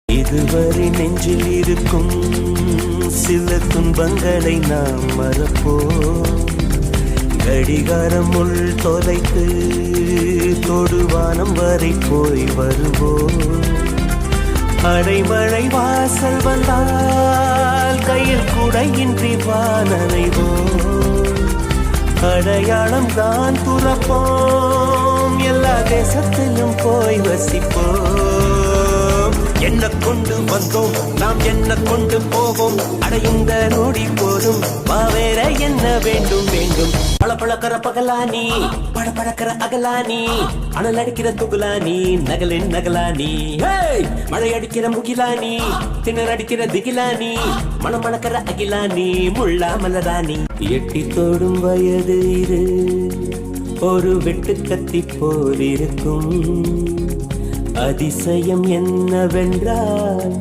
இதுவரை நெஞ்சில் இருக்கும் சில துன்பங்களை நாம் மறப்போம். கடிகாரம் உள் தொலைத்து தொடுவானம் வரை போய் வருவோம். அடைமழை வாசல் வந்தால் கையில் குடையின்றி வானனைவோம். அடையாளம் தான் துறப்போம், எல்லா தேசத்திலும் போய் வசிப்போம். என்ன கொண்டு வந்தோம் நாம் என்ன கொண்டு போவோம், அடையுங்க நோடி போதும் வேற என்ன வேண்டும் வேண்டும். பழப்பழக்கிற பகலானி பழப்பழக்கிற அகலானி, அனல் அடிக்கிற துகுலானி நகலின் நகலானி, மழை அடிக்கிற முகிலானி திணற அடிக்கிற திகிலானி, மனம் மணக்கிற அகிலானி முள்ளா மலராணி. எட்டி தோடும் வயது இது ஒரு வெட்டு கத்தி போல் இருக்கும். அதிசயம் என்னவென்றால்